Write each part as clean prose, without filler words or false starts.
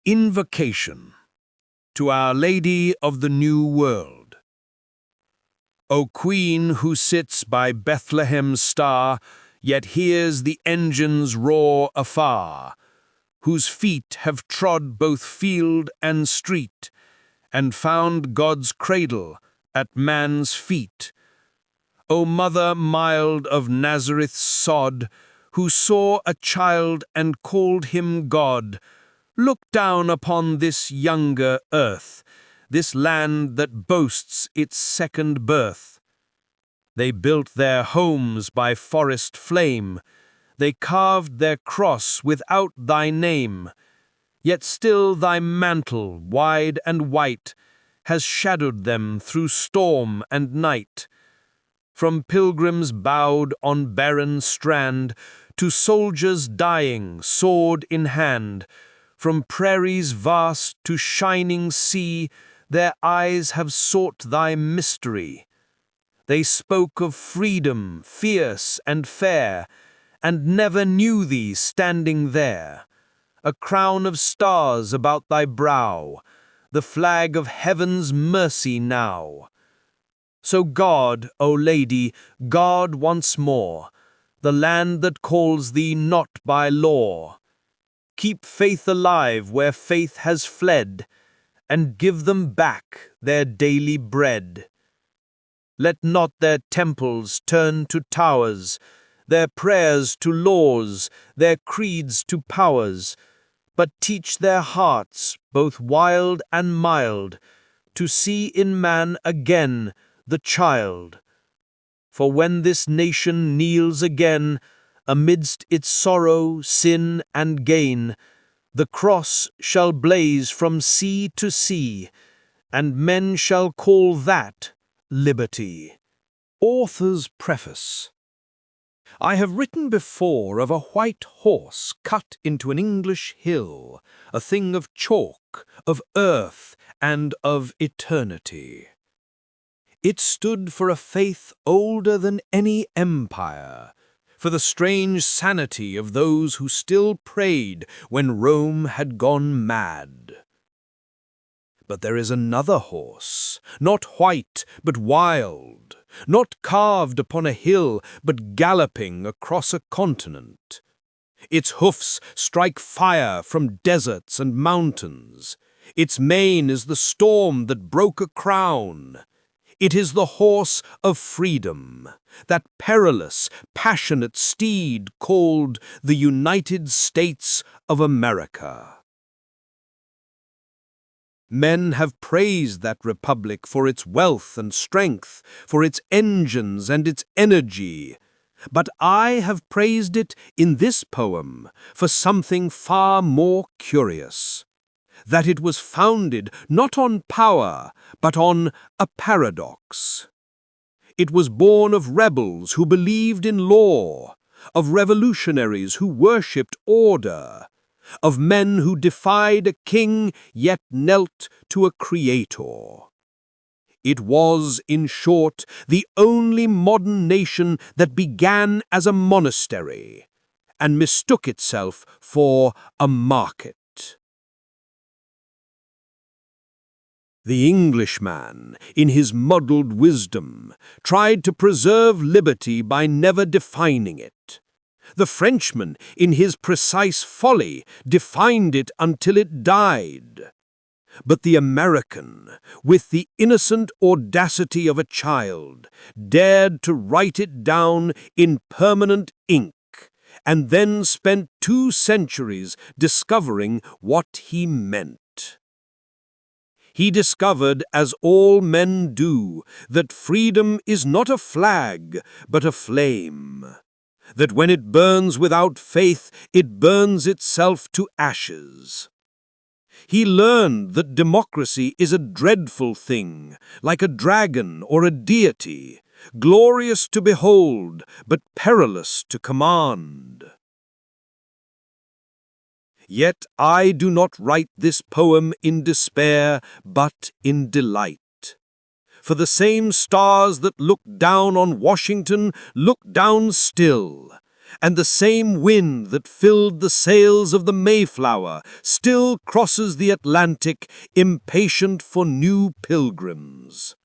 Invocation to Our Lady of the New World. O Queen who sits by Bethlehem's star, yet hears the engines roar afar, whose feet have trod both field and street, and found God's cradle at man's feet. O Mother mild of Nazareth's sod, who saw a child and called him God, look down upon this younger earth, this land that boasts its second birth. They built their homes by forest flame, they carved their cross without thy name, yet still thy mantle, wide and white, has shadowed them through storm and night. From pilgrims bowed on barren strand, to soldiers dying, sword in hand, from prairies vast to shining sea, their eyes have sought thy mystery. They spoke of freedom, fierce and fair, and never knew thee standing there. A crown of stars about thy brow, the flag of heaven's mercy now. So God, O Lady, God once more, the land that calls thee not by law. Keep faith alive where faith has fled, and give them back their daily bread. Let not their temples turn to towers, their prayers to laws, their creeds to powers, but teach their hearts, both wild and mild, to see in man again the child. For when this nation kneels again, amidst its sorrow, sin, and gain, the cross shall blaze from sea to sea, and men shall call that liberty. Author's Preface. I have written before of a white horse cut into an English hill, a thing of chalk, of earth, and of eternity. It stood for a faith older than any empire, for the strange sanity of those who still prayed when Rome had gone mad. But there is another horse, not white but wild, not carved upon a hill but galloping across a continent. Its hoofs strike fire from deserts and mountains. Its mane is the storm that broke a crown. It is the horse of freedom, that perilous, passionate steed called the United States of America. Men have praised that republic for its wealth and strength, for its engines and its energy. But I have praised it in this poem for something far more curious. That it was founded not on power, but on a paradox. It was born of rebels who believed in law, of revolutionaries who worshipped order, of men who defied a king yet knelt to a creator. It was, in short, the only modern nation that began as a monastery and mistook itself for a market. The Englishman, in his muddled wisdom, tried to preserve liberty by never defining it. The Frenchman, in his precise folly, defined it until it died. But the American, with the innocent audacity of a child, dared to write it down in permanent ink, and then spent 2 centuries discovering what he meant. He discovered, as all men do, that freedom is not a flag, but a flame. That when it burns without faith, it burns itself to ashes. He learned that democracy is a dreadful thing, like a dragon or a deity, glorious to behold, but perilous to command. Yet I do not write this poem in despair, but in delight. For the same stars that look down on Washington look down still, and the same wind that filled the sails of the Mayflower still crosses the Atlantic, impatient for new pilgrims.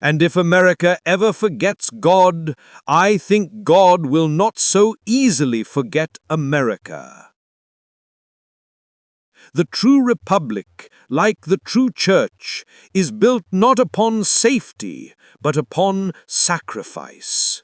And if America ever forgets God, I think God will not so easily forget America. The true republic, like the true church, is built not upon safety, but upon sacrifice.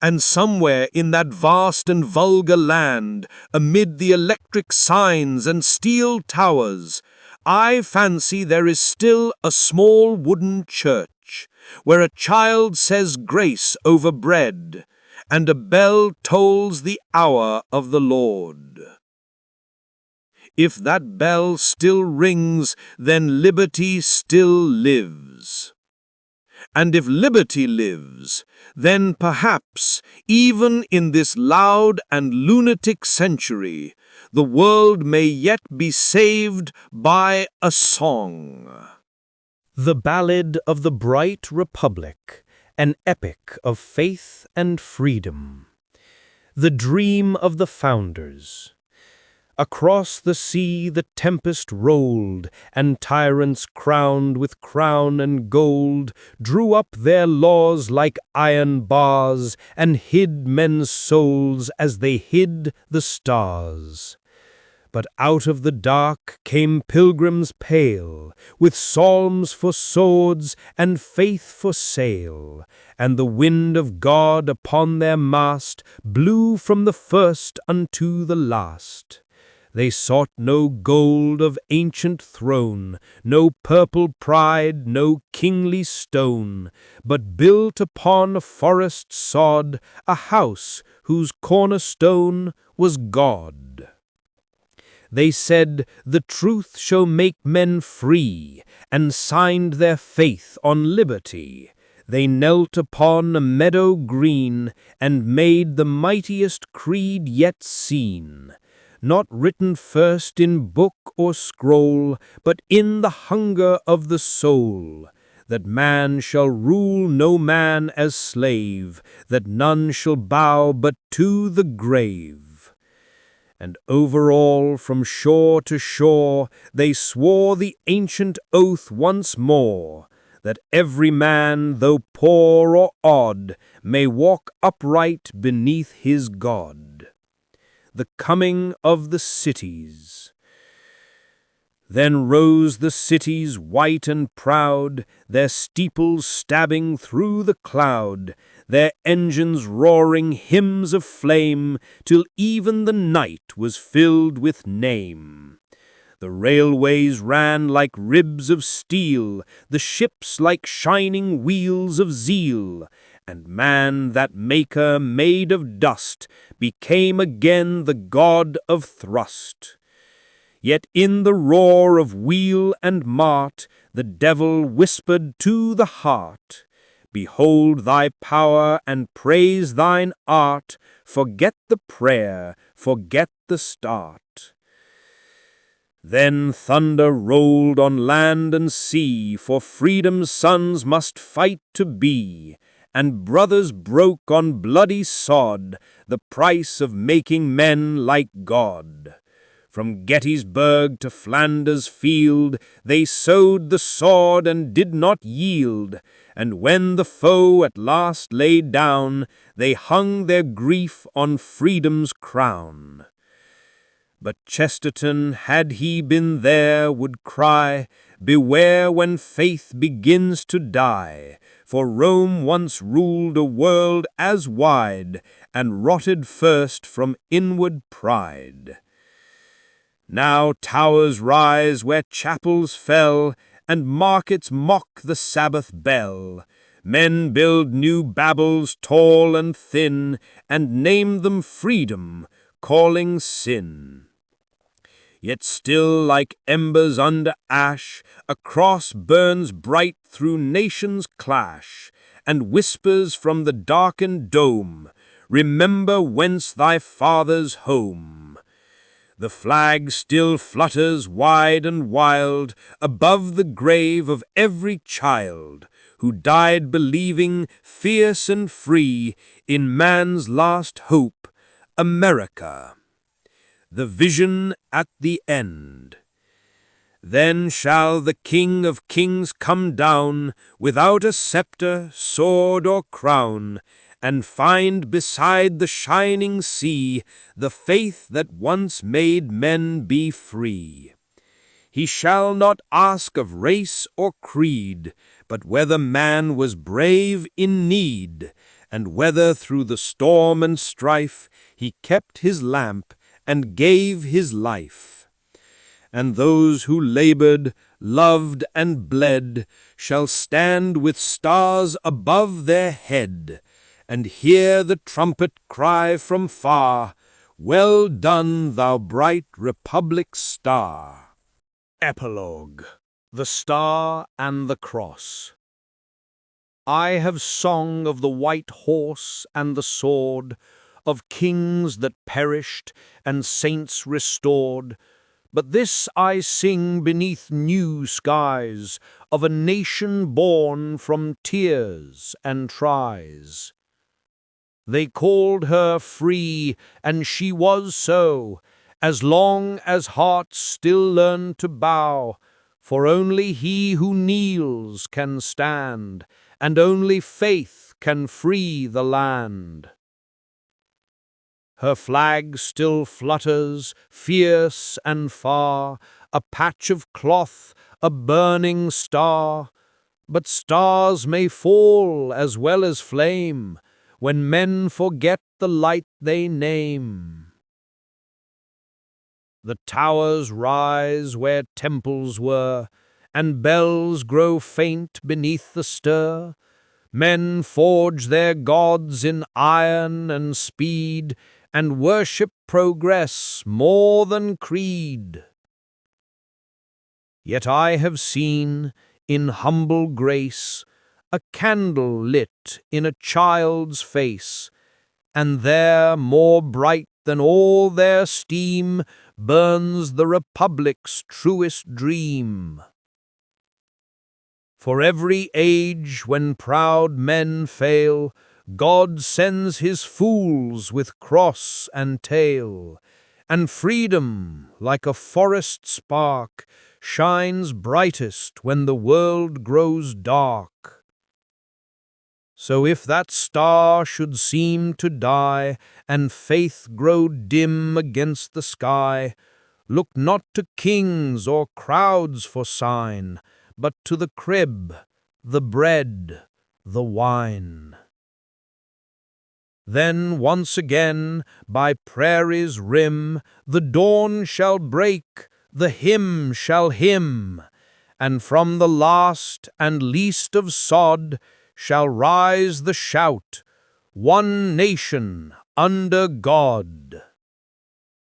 And somewhere in that vast and vulgar land, amid the electric signs and steel towers, I fancy there is still a small wooden church, where a child says grace over bread, and a bell tolls the hour of the Lord. If that bell still rings, then liberty still lives. And if liberty lives, then perhaps, even in this loud and lunatic century, the world may yet be saved by a song. The Ballad of the Bright Republic, an epic of faith and freedom. The dream of the founders. Across the sea the tempest rolled, and tyrants crowned with crown and gold drew up their laws like iron bars, and hid men's souls as they hid the stars. But out of the dark came pilgrims pale, with psalms for swords and faith for sail, and the wind of God upon their mast blew from the first unto the last. They sought no gold of ancient throne, no purple pride, no kingly stone, but built upon a forest sod a house whose cornerstone was God. They said, "The truth shall make men free," and signed their faith on liberty. They knelt upon a meadow green, and made the mightiest creed yet seen. Not written first in book or scroll, but in the hunger of the soul, that man shall rule no man as slave, that none shall bow but to the grave. And over all, from shore to shore, they swore the ancient oath once more, that every man, though poor or odd, may walk upright beneath his God. The coming of the cities. Then rose the cities white and proud, their steeples stabbing through the cloud, their engines roaring hymns of flame, till even the night was filled with name. The railways ran like ribs of steel, the ships like shining wheels of zeal, and man, that maker made of dust, became again the god of thrust. Yet in the roar of wheel and mart, the devil whispered to the heart, "Behold thy power and praise thine art, forget the prayer, forget the start." Then thunder rolled on land and sea, for freedom's sons must fight to be, and brothers broke on bloody sod the price of making men like God. From Gettysburg to Flanders field they sowed the sword and did not yield, and when the foe at last lay down, they hung their grief on freedom's crown. But Chesterton, had he been there, would cry, "Beware when faith begins to die, for Rome once ruled a world as wide, and rotted first from inward pride. Now towers rise where chapels fell, and markets mock the Sabbath bell. Men build new Babels tall and thin, and name them freedom, calling sin. Yet still, like embers under ash, a cross burns bright through nations' clash, and whispers from the darkened dome, "Remember whence thy father's home." The flag still flutters wide and wild above the grave of every child who died believing, fierce and free, in man's last hope, America. The vision at the end. Then shall the King of Kings come down, without a scepter, sword, or crown, and find beside the shining sea the faith that once made men be free. He shall not ask of race or creed, but whether man was brave in need, and whether through the storm and strife he kept his lamp and gave his life. And those who labored, loved, and bled shall stand with stars above their head, and hear the trumpet cry from far, "Well done, thou bright Republic star." Epilogue. The Star and the Cross. I have sung of the white horse and the sword, of kings that perished and saints restored, but this I sing beneath new skies, of a nation born from tears and tries. They called her free, and she was so, as long as hearts still learn to bow, for only he who kneels can stand, and only faith can free the land. Her flag still flutters, fierce and far, a patch of cloth, a burning star, but stars may fall as well as flame, when men forget the light they name. The towers rise where temples were, and bells grow faint beneath the stir. Men forge their gods in iron and speed, and worship progress more than creed. Yet I have seen, in humble grace, a candle lit in a child's face, and there, more bright than all their steam, burns the Republic's truest dream. For every age when proud men fail, God sends his fools with cross and tail, and freedom, like a forest spark, shines brightest when the world grows dark. So if that star should seem to die, and faith grow dim against the sky, look not to kings or crowds for sign, but to the crib, the bread, the wine. Then once again, by prairie's rim, the dawn shall break, the hymn shall hymn, and from the last and least of sod shall rise the shout, "One nation under God."